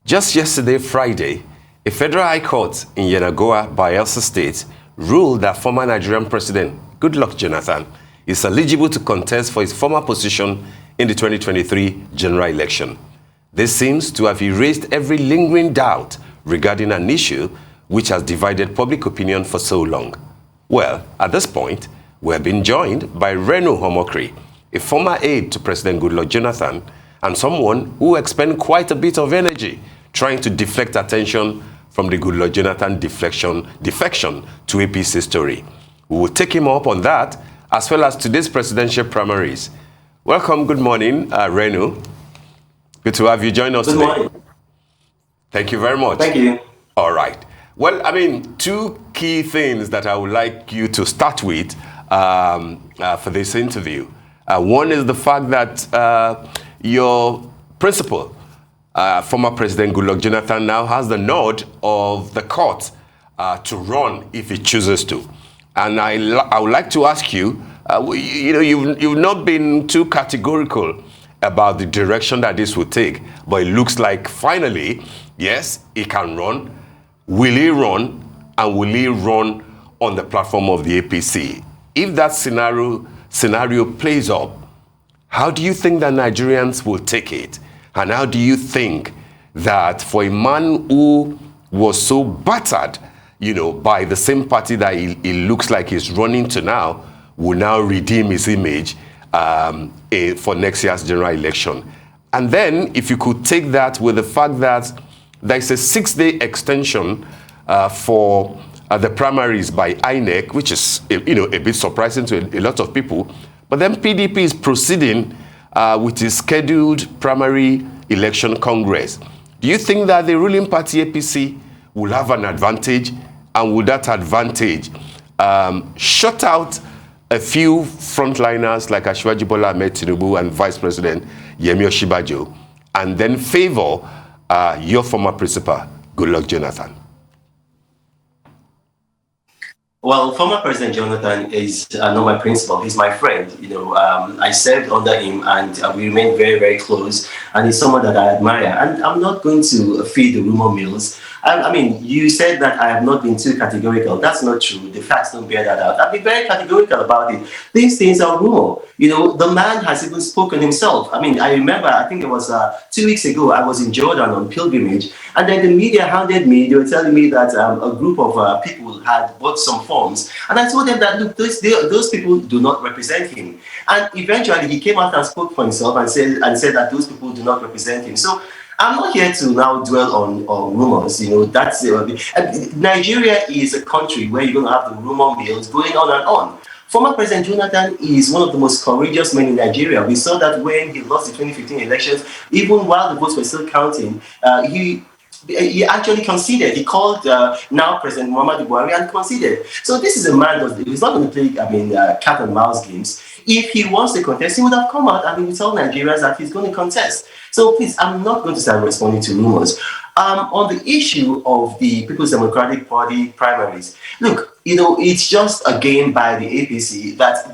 Just yesterday, Friday, a federal high court in Yenagoa, Bayelsa State, ruled that former Nigerian President Goodluck Johnathan is eligible to contest for his former position in the 2023 general election. This seems to have erased every lingering doubt regarding an issue which has divided public opinion for so long. Well, at this point, we have been joined by Reno Omokri, a former aide to President Goodluck Johnathan, and someone who expends quite a bit of energy trying to deflect attention from the Goodluck Johnathan defection to APC story. We will take him up on that, as well as today's presidential primaries. Welcome, good morning, Reno. Good to have you join us today. Good morning. Thank you very much. Thank you. All right. Well, two key things that I would like you to start with for this interview. One is the fact that your principal, former President Goodluck Johnathan, now has the nod of the court to run if he chooses to. And I would like to ask you, you've not been too categorical about the direction that this will take, but it looks like finally, yes, he can run. Will he run, and will he run on the platform of the APC? If that scenario plays up, how do you think that Nigerians will take it? And how do you think that for a man who was so battered, by the same party that he looks like he's running to now, will now redeem his image for next year's general election? And then if you could take that with the fact that there's a 6-day extension for the primaries by INEC, which is a bit surprising to a lot of people. But then PDP is proceeding with its scheduled primary election congress. Do you think that the ruling party APC will have an advantage, and will that advantage shut out a few frontliners like Asiwaju Bola Ahmed Tinubu and Vice President Yemi Osinbajo, and then favor your former principal, Goodluck Johnathan? Well, former President Johnathan is not my principal. He's my friend. I served under him, and we remain very, very close. And he's someone that I admire. And I'm not going to feed the rumor mills. You said that I have not been too categorical. That's not true. The facts don't bear that out. I've been very categorical about it. These things are rumor. The man has even spoken himself. I remember, I think it was 2 weeks ago, I was in Jordan on pilgrimage, and then the media hounded me. They were telling me that a group of people had bought some forms, and I told them that, look, those people do not represent him. And eventually he came out and spoke for himself and said that those people do not represent him. So I'm not here to now dwell on rumors. That's Nigeria is a country where you're going to have the rumor mills going on and on. Former President Johnathan is one of the most courageous men in Nigeria. We saw that when he lost the 2015 elections, even while the votes were still counting, he actually conceded. He called now President Muhammadu Buhari and conceded. So this is a man he's not going to play cat and mouse games. If he wants to contest, he would have come out and he would tell Nigerians that he's going to contest. So please, I'm not going to start responding to rumors. On the issue of the People's Democratic Party primaries, look, it's just a game by the APC that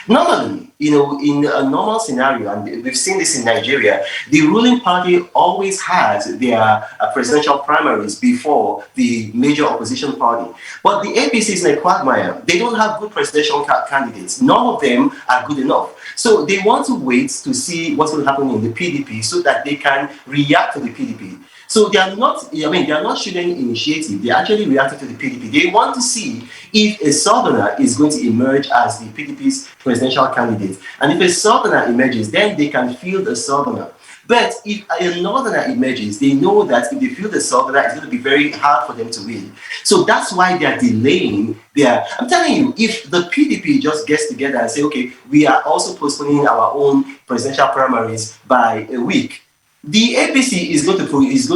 normally, in a normal scenario, and we've seen this in Nigeria, the ruling party always has their presidential primaries before the major opposition party. But the APC is in a quagmire. They don't have good presidential candidates. None of them are good enough. So they want to wait to see what's going to happen in the PDP so that they can react to the PDP. So they are not showing initiative. They're actually reacting to the PDP. They want to see if a southerner is going to emerge as the PDP's presidential candidate. And if a southerner emerges, then they can field a southerner. But if a northerner emerges, they know that if they field a southerner, it's going to be very hard for them to win. So that's why they're delaying I'm telling you, if the PDP just gets together and say, okay, we are also postponing our own presidential primaries by a week, the APC is going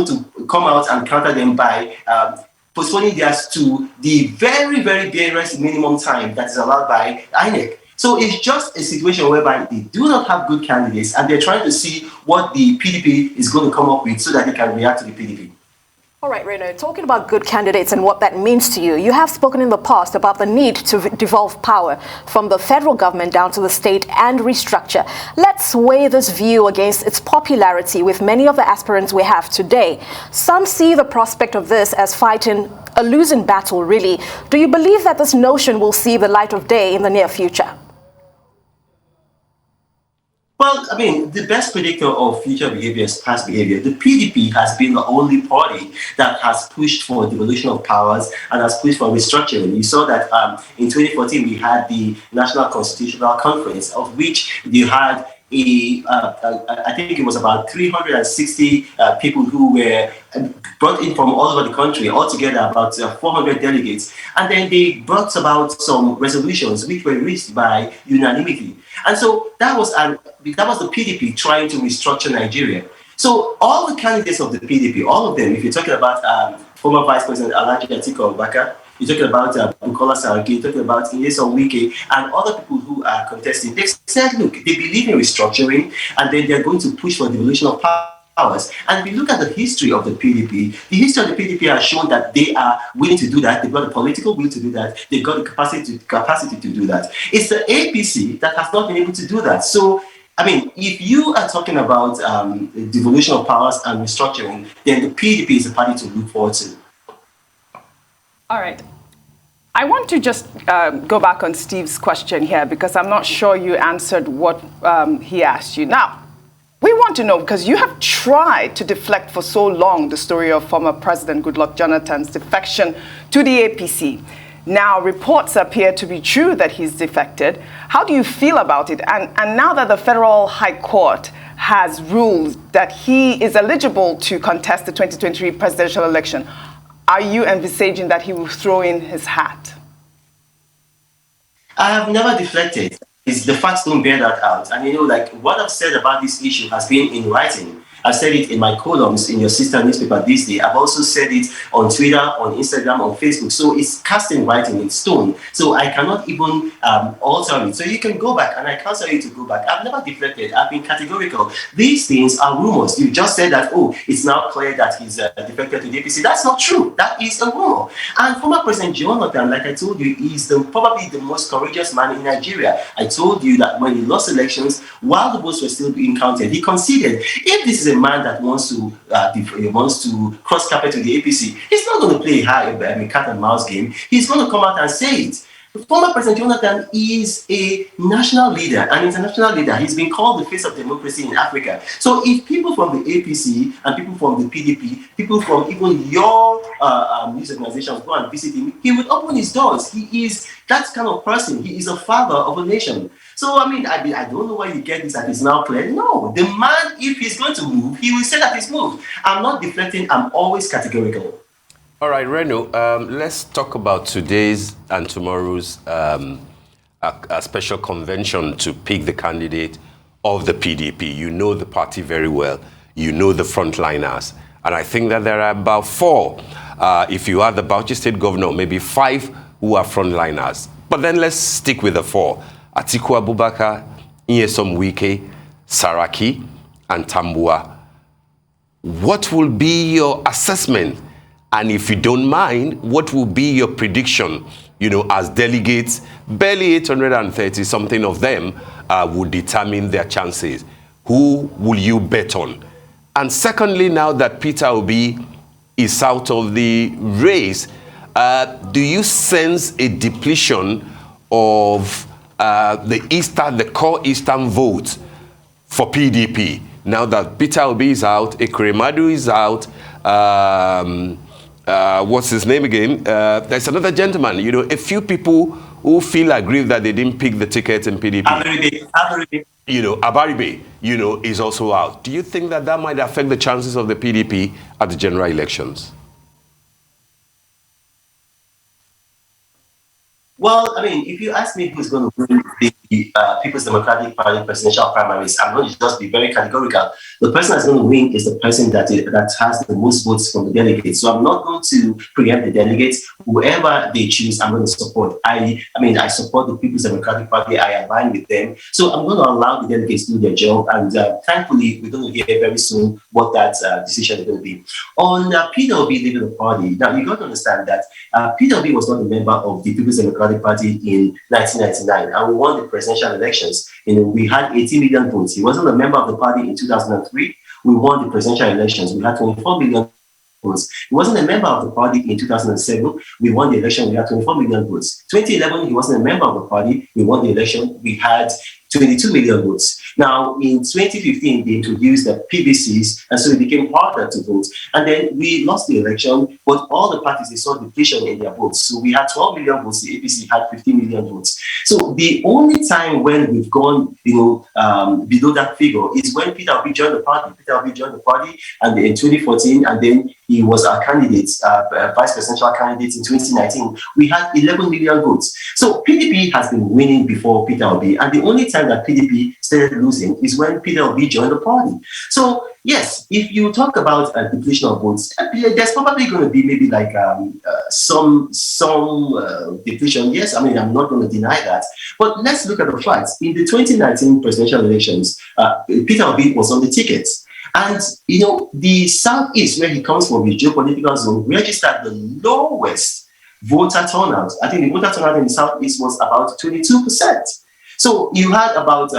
to come out and counter them by postponing theirs to the very, very barest minimum time that is allowed by INEC. So it's just a situation whereby they do not have good candidates, and they're trying to see what the PDP is going to come up with so that they can react to the PDP. All right, Reno, talking about good candidates and what that means to you, you have spoken in the past about the need to devolve power from the federal government down to the state and restructure. Let's weigh this view against its popularity with many of the aspirants we have today. Some see the prospect of this as fighting a losing battle, really. Do you believe that this notion will see the light of day in the near future? Well, I mean, the best predictor of future behavior is past behavior. The PDP has been the only party that has pushed for devolution of powers and has pushed for restructuring. You saw that in 2014 we had the National Constitutional Conference, of which you had I think it was about 360 people who were brought in from all over the country, altogether about 400 delegates. And then they brought about some resolutions which were reached by unanimity. And so that was the PDP trying to restructure Nigeria. So all the candidates of the PDP, all of them, if you're talking about former Vice President Alhaji Atiku Abubakar, you're talking about Bukola Saraki, you're talking about Nyesom Wike, and other people who are contesting. They said, look, they believe in restructuring, and then they're going to push for devolution of powers. And if you look at the history of the PDP, the history of the PDP has shown that they are willing to do that. They've got the political will to do that. They've got the capacity to do that. It's the APC that has not been able to do that. So, I mean, if you are talking about devolution of powers and restructuring, then the PDP is a party to look forward to. All right. I want to just go back on Steve's question here because I'm not sure you answered what he asked you. Now, we want to know, because you have tried to deflect for so long the story of former President Goodluck Johnathan's defection to the APC. Now, reports appear to be true that he's defected. How do you feel about it? And now that the Federal High Court has ruled that he is eligible to contest the 2023 presidential election, are you envisaging that he will throw in his hat? I have never deflected. The facts don't bear that out. And like what I've said about this issue has been in writing. I've said it in my columns in your sister newspaper this day. I've also said it on Twitter, on Instagram, on Facebook. So it's cast in writing in stone. So I cannot even alter it. So you can go back, and I counsel you to go back. I've never deflected. I've been categorical. These things are rumors. You just said that, oh, it's now clear that he's defected to the APC. That's not true. That is a rumor. And former President Johnathan, like I told you, is probably the most courageous man in Nigeria. I told you that when he lost elections, while the votes were still being counted, he conceded. If this is a man that wants to cross carpet to the APC, he's not going to play a cat and mouse game. He's going to come out and say it. Former President Johnathan is a national leader, an international leader. He's been called the face of democracy in Africa. So if people from the APC and people from the PDP, people from even your news organizations go and visit him, he would open his doors. He is that kind of person. He is a father of a nation. So, I don't know why you get this that is now clear. No, the man, if he's going to move, he will say that he's moved. I'm not deflecting. I'm always categorical. All right, Reno, let's talk about today's and tomorrow's a special convention to pick the candidate of the PDP. You know the party very well. You know the frontliners. And I think that there are about 4. If you are the Bauchi State Governor, maybe 5 who are frontliners. But then let's stick with the 4. Atiku Abubakar, Nyesom Wike, Saraki, and Tambua. What will be your assessment? And if you don't mind, what will be your prediction? As delegates, barely 830 something of them would determine their chances. Who will you bet on? And secondly, now that Peter Obi is out of the race, do you sense a depletion of the core Eastern vote for PDP? Now that Peter Obi is out, Ekweremadu is out, what's his name again? There's another gentleman, a few people who feel aggrieved that they didn't pick the ticket in PDP. Abaribe, is also out. Do you think that might affect the chances of the PDP at the general elections? Well, if you ask me who's going to win the People's Democratic Party presidential primaries, I'm going to just be very categorical. The person that's going to win is the person that has the most votes from the delegates. So I'm not going to preempt the delegates. Whoever they choose, I'm going to support. I support the People's Democratic Party. I align with them. So I'm going to allow the delegates to do their job. And thankfully, we're going to hear very soon what that decision is going to be. On Peter Obi leaving the party, now you got to understand that Peter Obi was not a member of the People's Democratic Party in 1999, and we won the presidential elections. We had 18 million votes. He wasn't a member of the party in 2003. We won the presidential elections. We had 24 million votes. He wasn't a member of the party in 2007. We won the election. We had 24 million votes. 2011, he wasn't a member of the party. We won the election. We had 22 million votes. Now, in 2015, they introduced the PBCs, and so it became harder to vote. And then we lost the election, but all the parties, they saw depletion in their votes. So we had 12 million votes, the APC had 15 million votes. So the only time when we've gone, below that figure is when Peter Obi joined the party. Peter Obi joined the party and in 2014, and then he was our candidate, vice presidential candidate in 2019. We had 11 million votes. So PDP has been winning before Peter Obi, and the only time that PDP started losing is when Peter Obi joined the party. So yes, if you talk about depletion of votes, there's probably going to be maybe like some depletion. Yes, I'm not going to deny that. But let's look at the facts. In the 2019 presidential elections, Peter Obi was on the ticket. And, the Southeast, where he comes from, his geopolitical zone, registered the lowest voter turnout. I think the voter turnout in the Southeast was about 22%. So you had about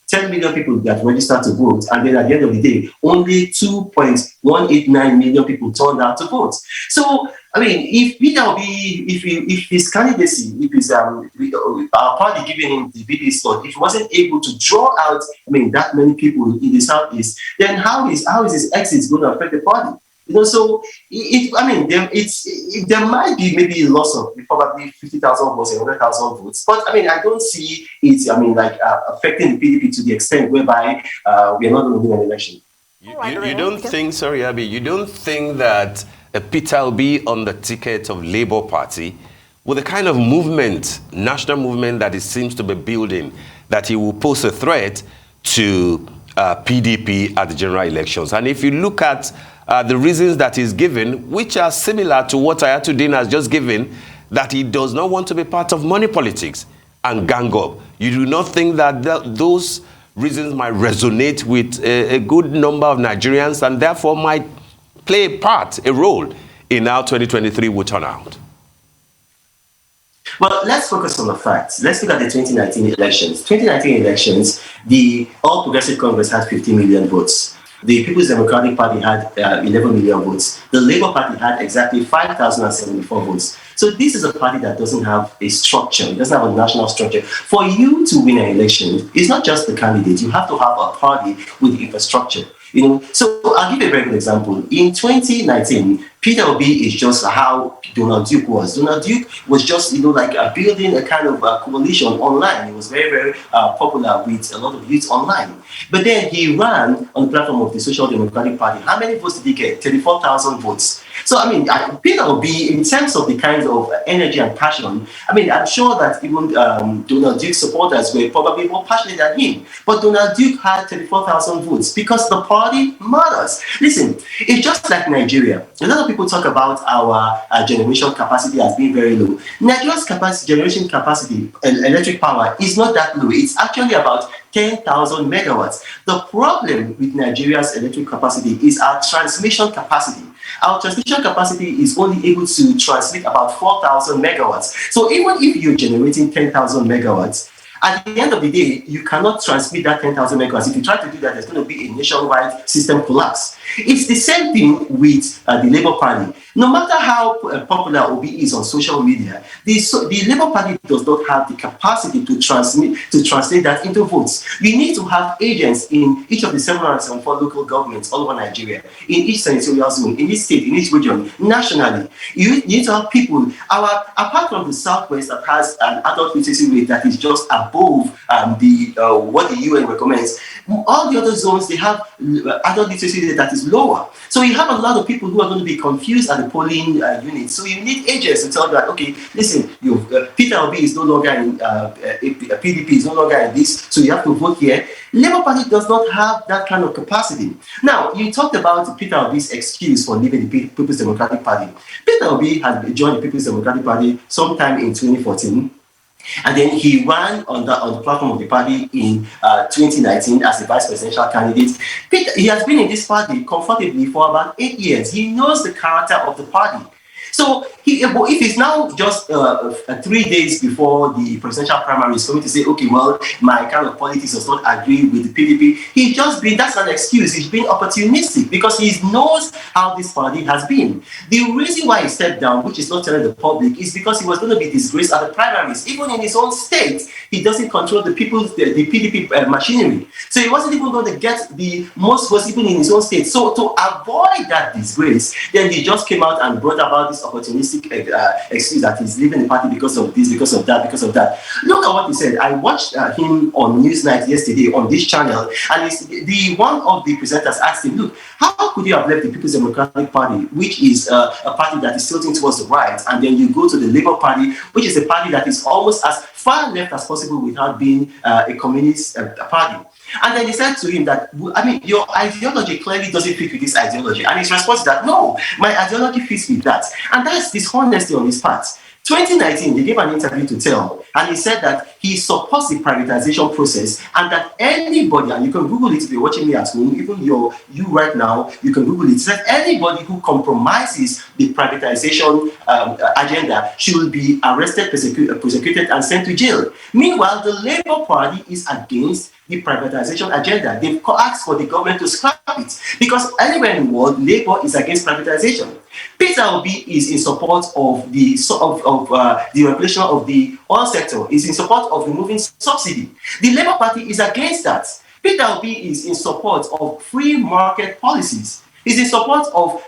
10 million people that registered to vote, and then at the end of the day, only 2.189 million people turned out to vote. So, if Peter Obi, if his candidacy, if his our party giving him the VP slot, if he wasn't able to draw out, that many people in the Southeast, then how is his exit going to affect the party? So there might be maybe a loss of probably 50,000 votes and 100,000 votes, but I don't see it. Affecting the PDP to the extent whereby we are not going to win an election. You don't think, sorry, Abby, you don't think that Peter Obi on the ticket of Labour Party, with the kind of movement, national movement that it seems to be building, that he will pose a threat to PDP at the general elections? And if you look at the reasons that he's given, which are similar to what Ayatollah has just given, that he does not want to be part of money politics and gang up. You do not think that those reasons might resonate with a good number of Nigerians and therefore might play a role in how 2023 will turn out? Well, let's focus on the facts. Let's look at the 2019 elections. 2019 elections, the All Progressive Congress had 50 million votes. The People's Democratic Party had 11 million votes. The Labour Party had exactly 5,074 votes. So this is a party that doesn't have a structure. It doesn't have a national structure. For you to win an election, it's not just the candidate. You have to have a party with infrastructure. So I'll give you a very good example. In 2019, Peter Obi is just how Donald Duke was. Donald Duke was just, building a kind of coalition online. He was very, very popular with a lot of youth online. But then he ran on the platform of the Social Democratic Party. How many votes did he get? 34,000 votes. So, Peter Obi, in terms of the kind of energy and passion, I'm sure that even Donald Duke's supporters were probably more passionate than him. But Donald Duke had 34,000 votes because the party matters. Listen, it's just like Nigeria. A lot of people talk about our generation capacity as being very low. Nigeria's generation capacity, electric power, is not that low. It's actually about 10,000 megawatts. The problem with Nigeria's electric capacity is our transmission capacity. Our transmission capacity is only able to transmit about 4,000 megawatts. So even if you're generating 10,000 megawatts, at the end of the day, you cannot transmit that 10,000 megawatts. If you try to do that, there's going to be a nationwide system collapse. It's the same thing with the Labour Party. No matter how popular Obi is on social media, the Labour Party does not have the capacity to translate that into votes. You need to have agents in each of the 774 local governments all over Nigeria, in each senatorial zone, in each state, in each region, nationally. You need to have people. Apart from the Southwest that has an adult literacy rate that is just above what the UN recommends, all the other zones, they have adult literacy rate that is lower. So you have a lot of people who are going to be confused at at the polling unit. So you need agents to tell you that, okay, listen, Peter Obi is no longer in PDP, is no longer in this, so you have to vote here. Labour Party does not have that kind of capacity. Now, you talked about Peter Obi's excuse for leaving the People's Democratic Party. Peter Obi has joined the People's Democratic Party sometime in 2014. And then he ran on the platform of the party in 2019 as a vice presidential candidate. He has been in this party comfortably for about 8 years. He knows the character of the party. So if it's now just 3 days before the presidential primary is coming to say, okay, well, my kind of politics does not agree with the PDP, that's an excuse. He's been opportunistic because he knows how this party has been. The reason why he stepped down, which is not telling the public, is because he was going to be disgraced at the primaries. Even in his own state, he doesn't control the PDP machinery. So he wasn't even going to get the most votes even in his own state. So to avoid that disgrace, then he just came out and brought about this opportunistic excuse that he's leaving the party because of this, because of that, because of that. Look at what he said. I watched him on Newsnight yesterday on this channel, and one of the presenters asked him, look, how could you have left the People's Democratic Party, which is a party that is tilting towards the right, and then you go to the Labour Party, which is a party that is almost as far left as possible without being a communist party? And then they said to him that, I mean, your ideology clearly doesn't fit with this ideology. And his response is that, no, my ideology fits with that. And that's dishonesty on his part. 2019, he gave an interview to Tell, and he said that he supports the privatization process and that anybody, and you can Google it if you're watching me at home, even you right now, you can Google it, that anybody who compromises the privatization agenda should be arrested, prosecuted, and sent to jail. Meanwhile, the Labour Party is against the privatization agenda. They've asked for the government to scrap it because anywhere in the world, Labour is against privatization. Peter Obi is in support of the regulation of the oil sector, is in support of removing subsidy. The Labour Party is against that. Peter Obi is in support of free market policies. He's in support of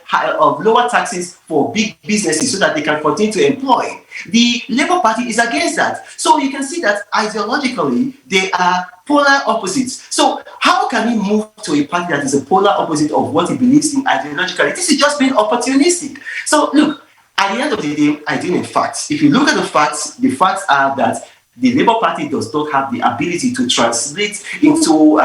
lower taxes for big businesses so that they can continue to employ. The Labour Party is against that. So you can see that ideologically, they are polar opposites. So how can he move to a party that is a polar opposite of what he believes in ideologically? This is just being opportunistic. So look, at the end of the day, I deal in facts. If you look at the facts are that the Labour Party does not have the ability to translate into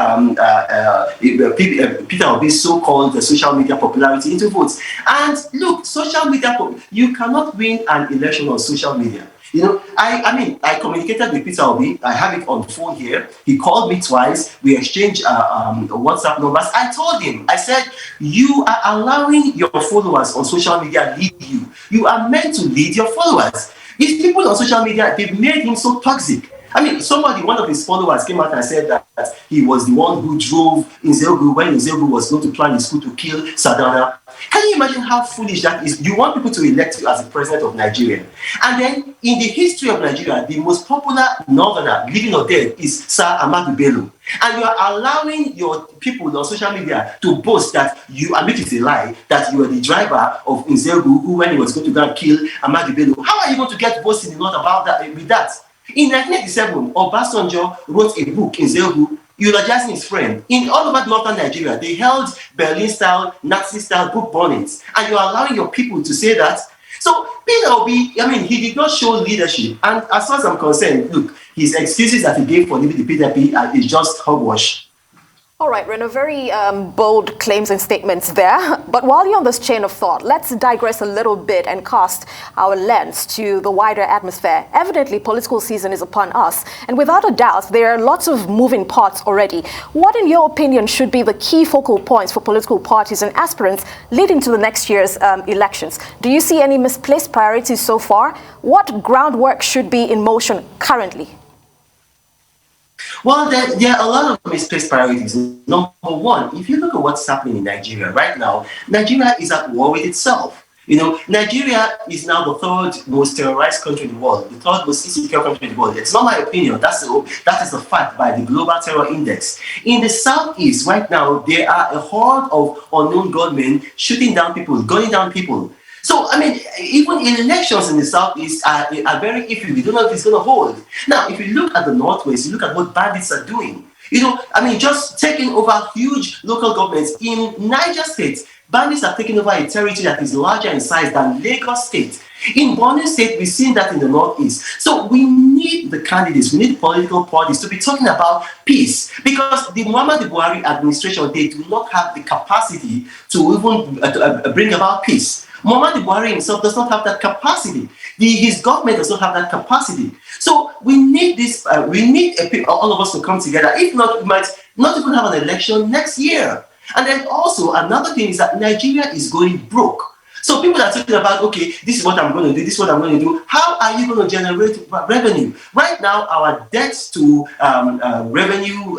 Peter Obi's so-called social media popularity into votes. And look, social media, you cannot win an election on social media. You know, I communicated with Peter Obi. I have it on phone here. He called me twice. We exchanged WhatsApp numbers. I told him, I said, you are allowing your followers on social media lead you. You are meant to lead your followers. These people on social media, they've made him so toxic. I mean, one of his followers came out and said that he was the one who drove Nzegu when Nzegu was going to plan his coup to kill Sadana. Can you imagine how foolish that is? You want people to elect you as the president of Nigeria. And then, in the history of Nigeria, the most popular northerner, living or dead, is Sir Ahmadu Bello. And you are allowing your people on social media to boast that you, and which is a lie, that you are the driver of Nzegu, who when he was going to go and kill Ahmadu Bello. How are you going to get boast in the north about that with that? In 1987, Obasanjo wrote a book in Nzegu eulogizing his friend. In all over northern Nigeria, they held Berlin-style, Nazi-style book burnings, and you're allowing your people to say that. So Peter Obi, I mean, he did not show leadership. And as far as I'm concerned, look, his excuses that he gave for leaving the PDP is just hogwash. All right, Reno, very bold claims and statements there. But while you're on this chain of thought, let's digress a little bit and cast our lens to the wider atmosphere. Evidently, political season is upon us. And without a doubt, there are lots of moving parts already. What, in your opinion, should be the key focal points for political parties and aspirants leading to the next year's elections? Do you see any misplaced priorities so far? What groundwork should be in motion currently? Well, there are a lot of misplaced priorities. Number one, if you look at what's happening in Nigeria right now, Nigeria is at war with itself. You know, Nigeria is now the third most terrorized country in the world, the third most insecure country in the world. It's not my opinion. That is a fact by the Global Terror Index. In the southeast right now, there are a horde of unknown gunmen shooting down people, gunning down people. So, I mean, even elections in the southeast are very iffy. We don't know if it's going to hold. Now, if you look at the northwest, you look at what bandits are doing. You know, I mean, just taking over huge local governments in Niger State. Bandits are taking over a territory that is larger in size than Lagos State. In Borno State, we've seen that in the Northeast. So we need the candidates, we need political parties to be talking about peace, because the Muhammadu Buhari administration, they do not have the capacity to even bring about peace. Muhammadu Buhari himself does not have that capacity. His government does not have that capacity. So we need this. We need all of us to come together. If not, we might not even have an election next year. And then also another thing is that Nigeria is going broke. So people are talking about, okay, this is what I'm going to do, this is what I'm going to do. How are you going to generate revenue? Right now, our debt to revenue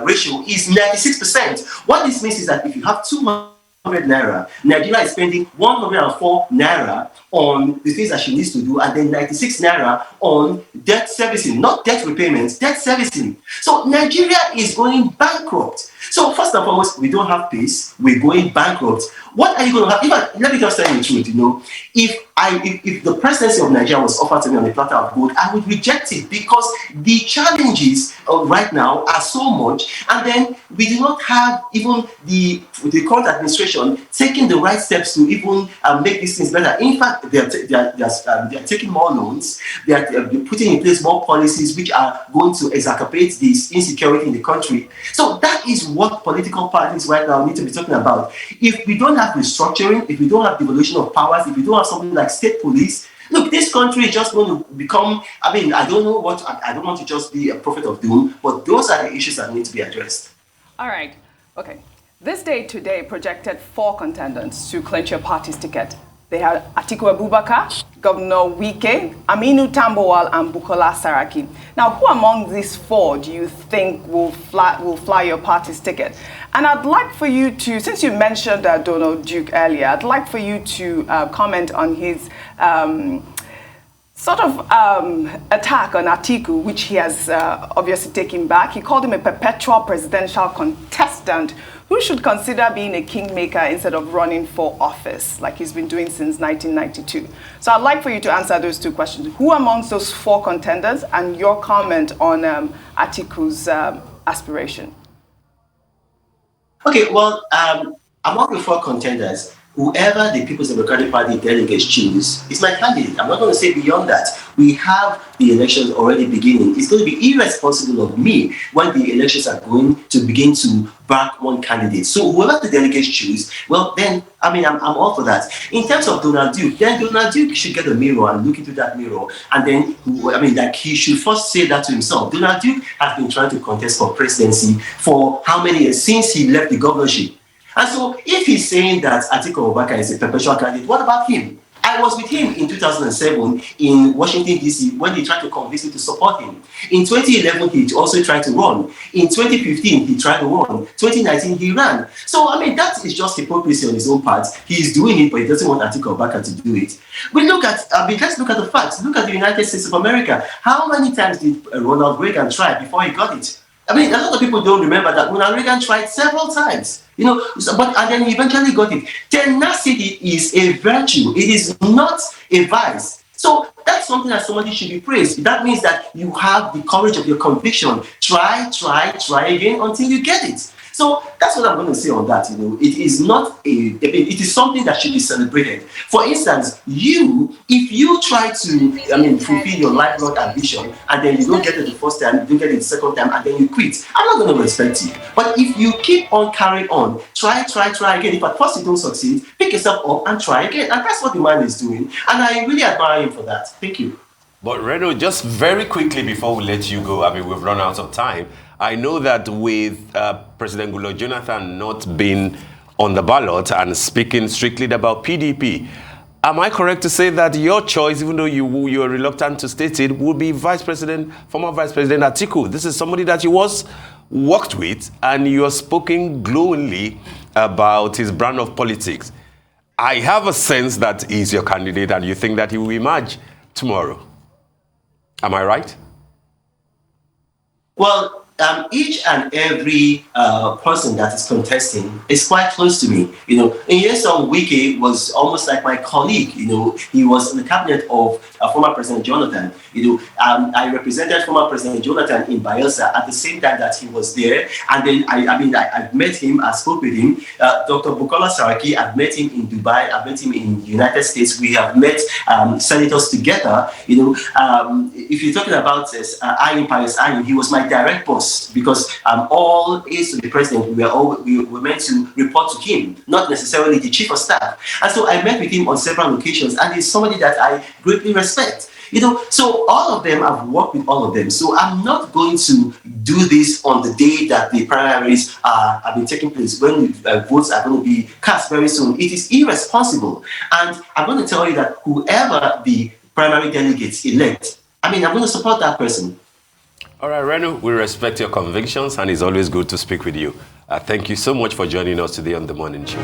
ratio is 96%. What this means is that if you have 200 naira, Nigeria is spending 104 naira on the things that she needs to do, and then 96 naira on debt servicing, not debt repayments, debt servicing. So Nigeria is going bankrupt. So first and foremost, we don't have peace. We're going bankrupt. What are you going to have? Let me just tell you the truth. You know, if the presidency of Nigeria was offered to me on a platter of gold, I would reject it, because the challenges right now are so much, and then we do not have even the current administration taking the right steps to even make these things better. In fact, they are taking more loans. They are putting in place more policies which are going to exacerbate this insecurity in the country. So that is what political parties right now need to be talking about. If we don't have restructuring, if we don't have devolution of powers, if we don't have something like state police, look, this country is just going to become, I don't know what, I don't want to just be a prophet of doom, but those are the issues that need to be addressed. All right, okay. This day today projected 4 contenders to clinch your party's ticket. They had Atiku Abubakar, Governor Wike, Aminu Tambuwal, and Bukola Saraki. Now, who among these 4 do you think will fly your party's ticket? And I'd like for you to, since you mentioned Donald Duke earlier, I'd like for you to comment on his attack on Atiku, which he has obviously taken back. He called him a perpetual presidential contestant who should consider being a kingmaker instead of running for office, like he's been doing since 1992. So I'd like for you to answer those 2 questions. Who amongst those 4 contenders, and your comment on Atiku's aspiration? Okay, well, among the 4 contenders, whoever the People's Democratic Party delegates choose is my candidate. I'm not going to say beyond that. We have the elections already beginning. It's going to be irresponsible of me when the elections are going to begin to back one candidate. So whoever the delegates choose, well, then, I'm all for that. In terms of Donald Duke, then Donald Duke should get a mirror and look into that mirror. And then, he should first say that to himself. Donald Duke has been trying to contest for presidency for how many years? Since he left the governorship. And so if he's saying that Atiku Abubakar is a perpetual candidate, what about him? I was with him in 2007 in Washington, D.C. when they tried to convince me to support him. In 2011, he also tried to run. In 2015, he tried to run. 2019, he ran. So, that is just hypocrisy on his own part. He's doing it, but he doesn't want Atiku Abubakar to do it. Let's look at the facts. Look at the United States of America. How many times did Ronald Reagan try before he got it? A lot of people don't remember that Ronald Reagan tried several times, and then he eventually got it. Tenacity is a virtue. It is not a vice. So that's something that somebody should be praised. That means that you have the courage of your conviction. Try again until you get it. So that's what I'm going to say on that. It is not it is something that should be celebrated. For instance, if you try to, fulfill your lifelong ambition, and then you don't get it the first time, you don't get it the second time, and then you quit, I'm not going to respect you. But if you keep on carrying on, try again. If at first you don't succeed, pick yourself up and try again. And that's what the man is doing. And I really admire him for that. Thank you. But Reno, just very quickly before we let you go, we've run out of time. I know that with President Goodluck Johnathan not being on the ballot and speaking strictly about PDP, am I correct to say that your choice, even though you're reluctant to state it, would be former Vice President Atiku? This is somebody that you worked with, and you're speaking glowingly about his brand of politics. I have a sense that he's your candidate, and you think that he will emerge tomorrow. Am I right? Well, each and every person that is contesting is quite close to me. You know, Nyesom Wike was almost like my colleague. You know, he was in the cabinet of former President Johnathan. You know, I represented former President Johnathan in Bayelsa at the same time that he was there. And then I've met him, I spoke with him. Dr. Bukola Saraki, I've met him in Dubai, I've met him in the United States. We have met senators together. You know, if you're talking about this, Ayin Pius Ayin, he was my direct boss because all aides to the president, we were meant to report to him, not necessarily the chief of staff. And so I met with him on several occasions, and he's somebody that I greatly respect. You know, so all of them, I've worked with all of them. So I'm not going to do this on the day that the primaries have been taking place, when votes are going to be cast very soon. It is irresponsible. And I'm going to tell you that whoever the primary delegates elect, I'm going to support that person. All right, Reno, we respect your convictions, and it's always good to speak with you. Thank you so much for joining us today on The Morning Show.